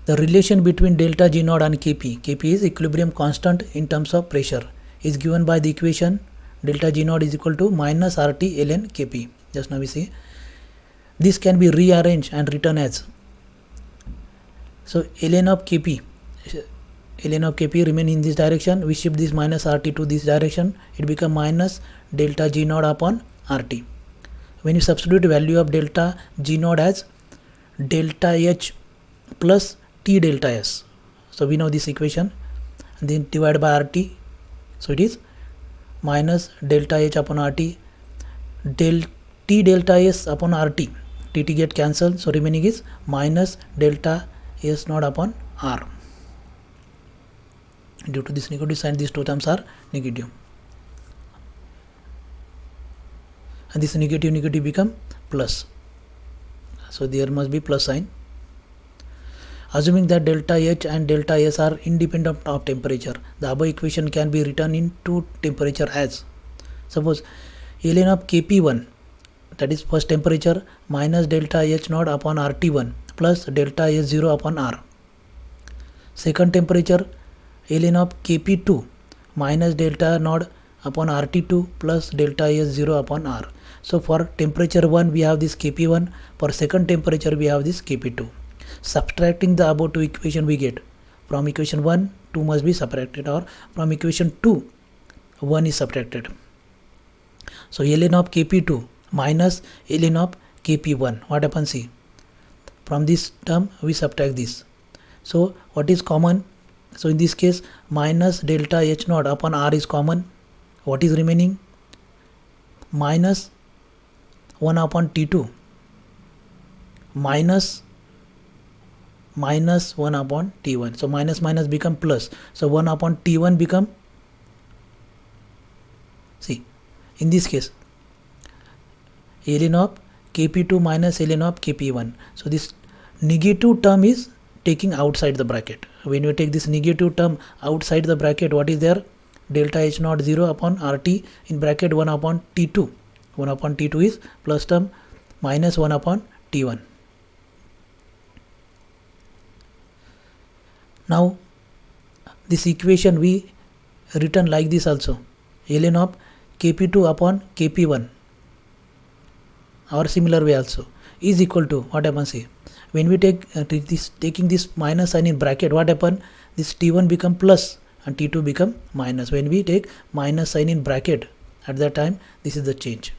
the relation between delta G naught and Kp, Kp is equilibrium constant in terms of pressure, is given by the equation delta G naught is equal to minus RT ln Kp. Just now we see. This can be rearranged and written as, so ln of Kp remain in this direction. We shift this minus RT to this direction. It become minus delta G naught upon RT. When you substitute value of delta G naught as delta H plus T delta S, so we know this equation, and then divide by RT. So it is minus delta H upon RT, T delta S upon RT. TT get cancelled, so remaining is minus delta S naught upon R. Due to this negative sign, these two terms are negative, and this negative become plus. So there must be plus sign. Assuming that delta H and delta S are independent of temperature, the above equation can be written into temperature as, suppose ln of Kp1, that is first temperature, minus delta H naught upon RT1 plus delta S0 upon R. Second temperature, ln of Kp2 minus delta naught upon RT2 plus delta S0 upon R. So for temperature 1 we have this Kp1, for second temperature we have this Kp2. Subtracting the above two equation, we get from equation 1 2 must be subtracted, or from equation 2 1 is subtracted. So ln of Kp2 minus ln of Kp1, what happens? See, from this term we subtract this. So what is common? So in this case minus delta H naught upon R is common. What is remaining? Minus 1 upon T2 minus 1 upon T1. So minus minus become plus. So 1 upon T1 become, see, in this case ln of Kp2 minus ln of Kp1. So this negative term is taking outside the bracket. When you take this negative term outside the bracket, what is there? Delta H naught 0 upon RT in bracket 1 upon T2. 1 upon T2 is plus term minus 1 upon T1. Now this equation we written like this also, ln of Kp2 upon Kp1, or similar way also, is equal to, what happens here? When we take taking this minus sign in bracket, what happen? This T1 become plus and T2 become minus. When we take minus sign in bracket, at that time this is the change.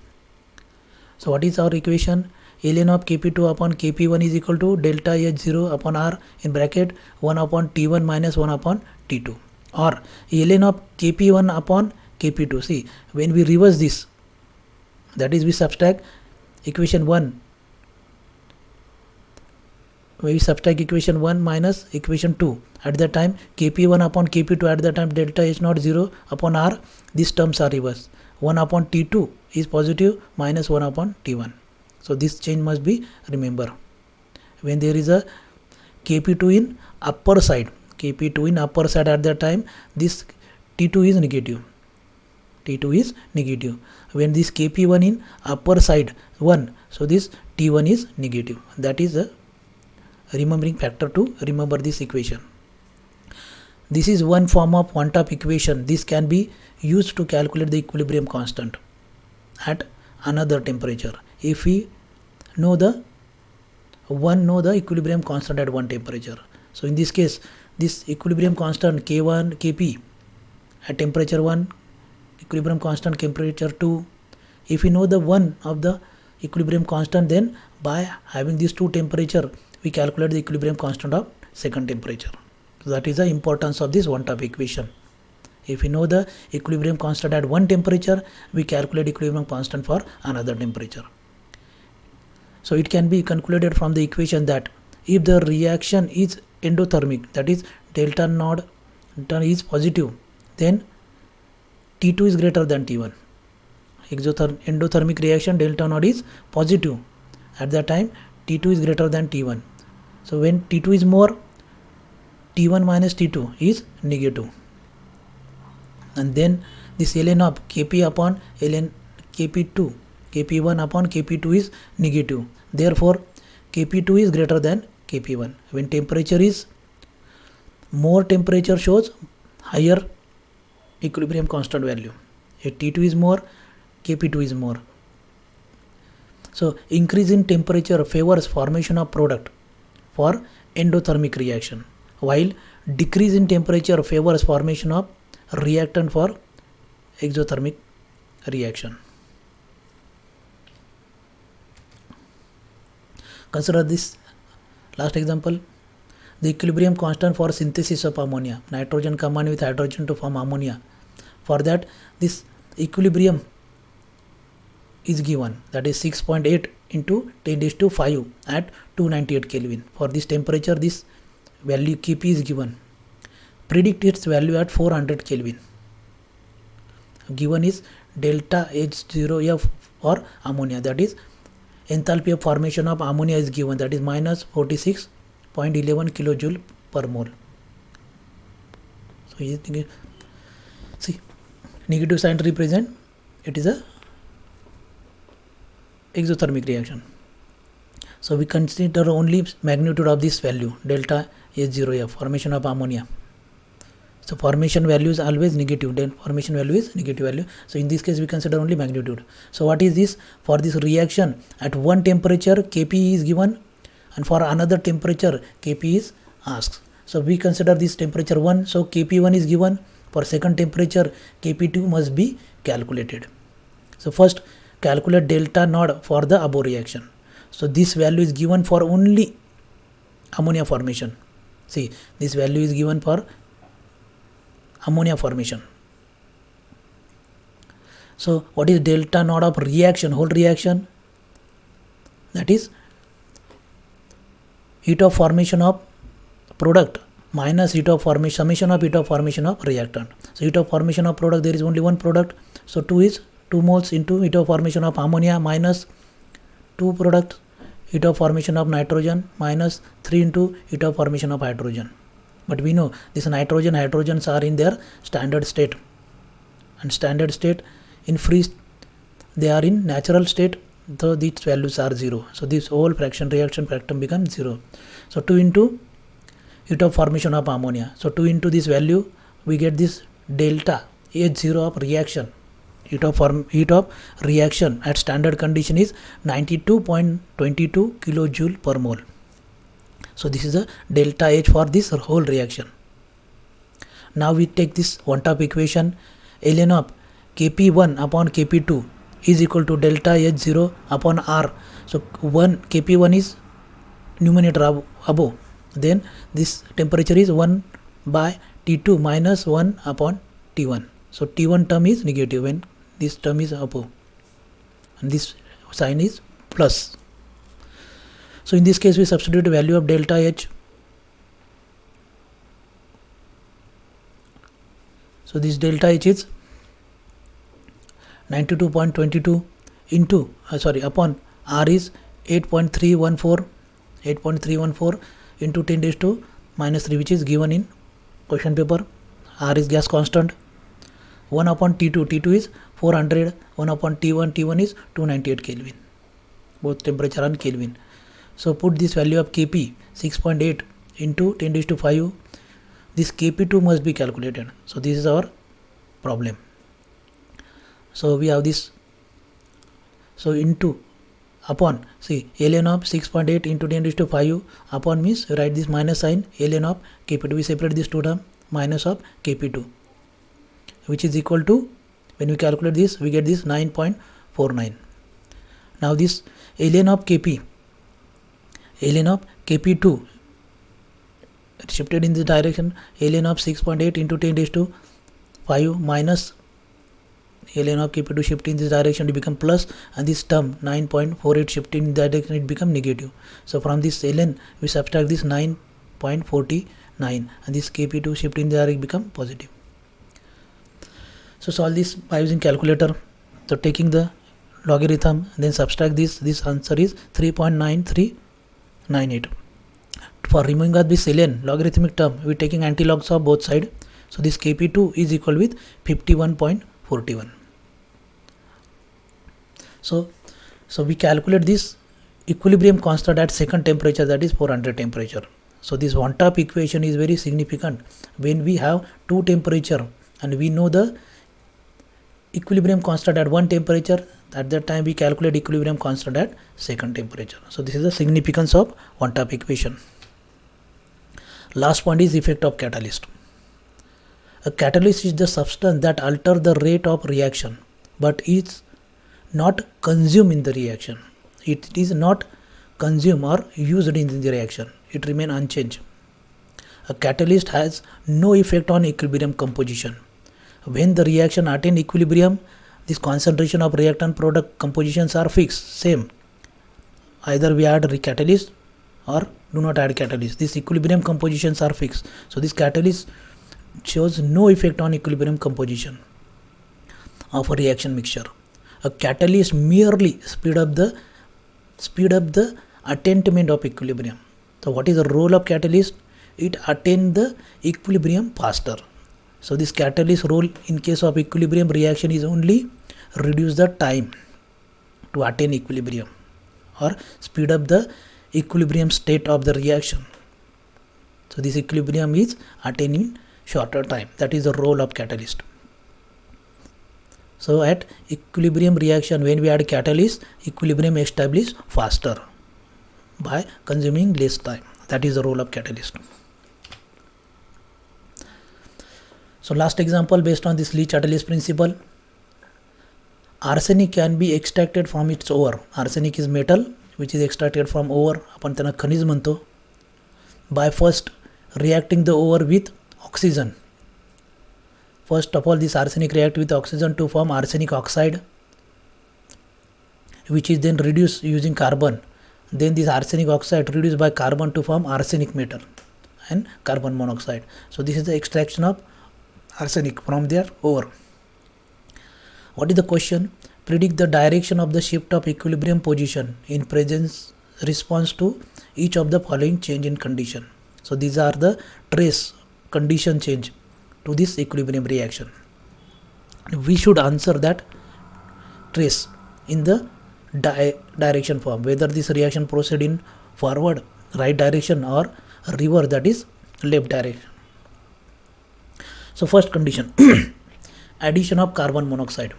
So what is our equation? Ln of Kp2 upon Kp1 is equal to delta H0 upon R in bracket 1 upon T1 minus 1 upon T2, or ln of Kp1 upon Kp2. See, when we reverse this, That is, we subtract equation 1. We subtract equation 1 minus equation 2. At the time Kp1 upon Kp2, at the time delta H naught 0 upon R, these terms are reversed. 1 upon T2 is positive minus 1 upon T1. So this change must be remember. When there is a Kp2 in upper side, Kp2 in upper side, at that time this T2 is negative. T2 is negative. When this Kp1 in upper side 1, so this T1 is negative. That is a remembering factor to remember this equation. This is one form of one-top equation. This can be used to calculate the equilibrium constant at another temperature. If we know the equilibrium constant at one temperature. So in this case, this equilibrium constant K1, Kp at temperature 1, equilibrium constant temperature 2. If we know the one of the equilibrium constant, then by having these two temperature, we calculate the equilibrium constant of second temperature. So that is the importance of this one-top equation. If we know the equilibrium constant at one temperature, we calculate equilibrium constant for another temperature. So it can be calculated from the equation that if the reaction is endothermic, that is delta naught is positive, then T2 is greater than T1. Endothermic reaction delta naught is positive. At that time T2 is greater than T1. So when T2 is more, T1 minus T2 is negative. And then this ln of Kp upon ln Kp2, Kp1 upon Kp2 is negative. Therefore Kp2 is greater than Kp1. When temperature is more, temperature shows higher equilibrium constant value. If T2 is more, Kp2 is more. So increase in temperature favors formation of product for endothermic reaction, while decrease in temperature favors formation of reactant for exothermic reaction. Consider this last example. The equilibrium constant for synthesis of ammonia. Nitrogen combined with hydrogen to form ammonia. For that, this equilibrium is given, that is 6.8 into 10⁵ at 298 Kelvin. For this temperature, this value Kp is given. Predict its value at 400 Kelvin. Given is delta H0F for ammonia, that is enthalpy of formation of ammonia is given, that is minus 46.11 kilojoule per mole. So see, negative sign represent it is a exothermic reaction. So we consider only magnitude of this value delta H0F, formation of ammonia. So formation value is always negative, then formation value is negative value. So in this case we consider only magnitude. So what is this? For this reaction at one temperature Kp is given, and for another temperature Kp is asked. So we consider this temperature 1, so Kp1 is given. For second temperature Kp2 must be calculated. So first calculate delta naught for the above reaction. So this value is given for only ammonia formation. See, this value is given for ammonia formation. So what is delta naught of reaction, whole reaction? That is heat of formation of product minus heat of formation, summation of heat of formation of reactant. So heat of formation of product, there is only one product. So 2 moles into heat of formation of ammonia minus 2 product heat of formation of nitrogen minus 3 into heat of formation of hydrogen. But we know this hydrogens are in their standard state, and standard state in freeze they are in natural state, so these values are 0. So this whole reaction fraction becomes 0. So 2 into heat of formation of ammonia. So 2 into this value we get this delta H0 of reaction. Heat of reaction at standard condition is 92.22 kilojoule per mole. So this is a delta H for this whole reaction. Now we take this one-top equation, ln of Kp1 upon Kp2 is equal to delta H0 upon R. So Kp1 is numerator above. Then this temperature is 1 by T2 minus 1 upon T1. So T1 term is negative when this term is above. and this sign is plus. So in this case we substitute value of delta H. So this delta H is 92.22 into upon R is 8.314 into 10 raised to minus 3, which is given in question paper. R is gas constant. 1 upon T2 is 400, 1 upon T1 is 298 Kelvin, both temperature and Kelvin. So put this value of Kp 6.8 into 10 raised to 5. This Kp2 must be calculated. So this is our problem. So we have this. So into upon, see, ln of 6.8 into 10 raised to 5 upon means write this minus sign, ln of Kp2. We separate this two term, minus of Kp2, which is equal to, when we calculate this, we get this 9.49. Now this ln of Kp2 shifted in this direction, ln of 6.8 into 10 raised to 5 minus ln of Kp2 shift in this direction to become plus, and this term 9.48 shift in that direction, it become negative. So from this ln we subtract this 9.49, and this Kp2 shift in the direction become positive. So solve this by using calculator. So taking the logarithm, then subtract this answer is 3.9398. For removing of this ln logarithmic term, we are taking antilogs of both sides. So this Kp2 is equal with 51.41. So we calculate this equilibrium constant at second temperature, that is 400 temperature. So this one top equation is very significant when we have two temperature and we know the equilibrium constant at one temperature. At that time we calculate equilibrium constant at second temperature. So this is the significance of one top equation. Last point is effect of catalyst. A catalyst is the substance that alters the rate of reaction but is not consumed in the reaction. It is not consumed or used in the reaction. It remains unchanged. A catalyst has no effect on equilibrium composition. When the reaction attains equilibrium, this concentration of reactant product compositions are fixed, same. Either we add catalyst or do not add catalyst. These equilibrium compositions are fixed. So this catalyst shows no effect on equilibrium composition of a reaction mixture. A catalyst merely speed up the attainment of equilibrium. So what is the role of catalyst? It attains the equilibrium faster. So this catalyst role in case of equilibrium reaction is only reduce the time to attain equilibrium or speed up the equilibrium state of the reaction. So this equilibrium is attained in shorter time. That is the role of catalyst. So at equilibrium reaction, when we add catalyst, equilibrium established faster by consuming less time. That is the role of catalyst. So last example based on this Lee-Chatterley's principle. Arsenic can be extracted from its ore. Arsenic is metal which is extracted from ore. आपण त्यांना खनिज म्हणतो. By first reacting the ore with oxygen. First of all, this arsenic react with oxygen to form arsenic oxide, which is then reduced using carbon. Then this arsenic oxide reduced by carbon to form arsenic metal and carbon monoxide. So this is the extraction of arsenic from their ore. What is the question? Predict the direction of the shift of equilibrium position in presence response to each of the following change in condition. So these are the trace condition change to this equilibrium reaction. We should answer that trace in the direction form, whether this reaction proceed in forward right direction or reverse, that is left direction. So first condition, addition of carbon monoxide.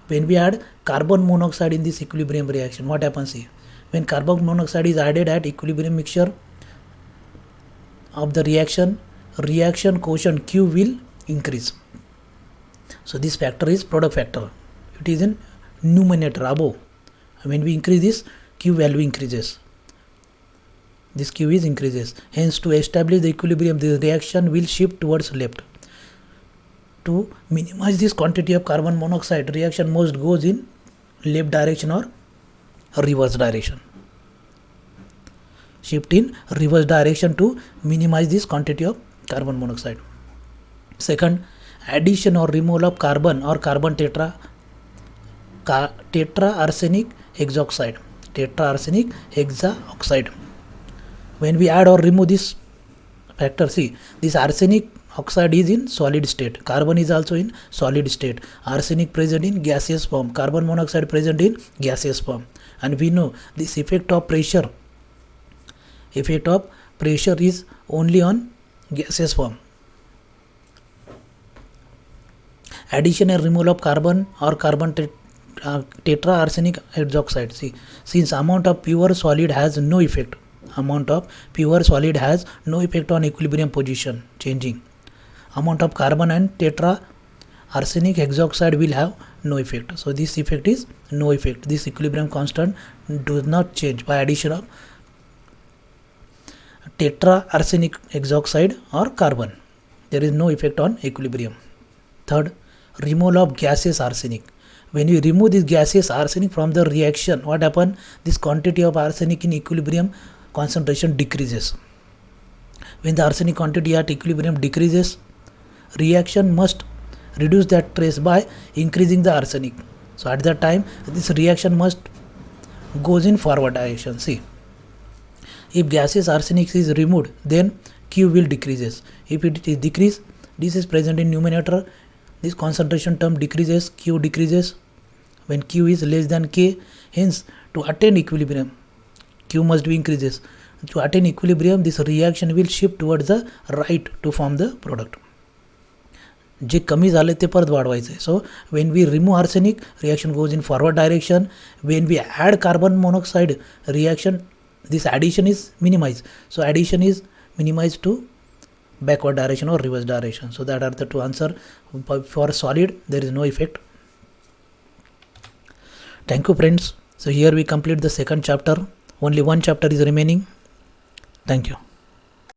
When we add carbon monoxide in this equilibrium reaction, what happens here? When carbon monoxide is added at equilibrium mixture of the reaction quotient Q will increase. So this factor is product factor. It is in numerator above. When we increase this, Q value increases. This Q is increases. Hence, to establish the equilibrium, the reaction will shift towards left. To minimize this quantity of carbon monoxide, reaction must goes in left direction or reverse direction. Shift in reverse direction to minimize this quantity of carbon monoxide. Second, addition or removal of carbon or carbon tetra arsenic hexoxide. Tetra arsenic hexoxide. When we add or remove this factor, see, this arsenic oxide is in solid state, carbon is also in solid state, arsenic present in gaseous form, carbon monoxide present in gaseous form, and we know this effect of pressure is only on gaseous form. Addition and removal of carbon or carbon tetra arsenic hexoxide. See, since amount of pure solid has no effect, amount of pure solid has no effect on equilibrium position changing, amount of carbon and tetra arsenic hexoxide will have no effect. So this effect is no effect. This equilibrium constant does not change by addition of tetra arsenic hexoxide or carbon. There is no effect on equilibrium. Third, removal of gaseous arsenic. When you remove this gaseous arsenic from the reaction, what happens? This quantity of arsenic in equilibrium concentration decreases. When the arsenic quantity at equilibrium decreases, reaction must reduce that trace by increasing the arsenic. So at that time, this reaction must goes in forward direction. See, if gaseous arsenic is removed, then Q will decreases. If it is decrease, this is present in numerator, this concentration term decreases, Q decreases when Q is less than K. Hence, to attain equilibrium, Q must be increases. To attain equilibrium, this reaction will shift towards the right to form the product. जे कमी झाले ते परत वाढवायचे. So when we remove arsenic, reaction goes in forward direction. When we add carbon monoxide, reaction, this addition is minimized. So addition is minimized to backward direction or reverse direction. So that are the two answer. For solid, there is no effect. Thank you friends. So here we complete the second chapter. Only one chapter is remaining. Thank you.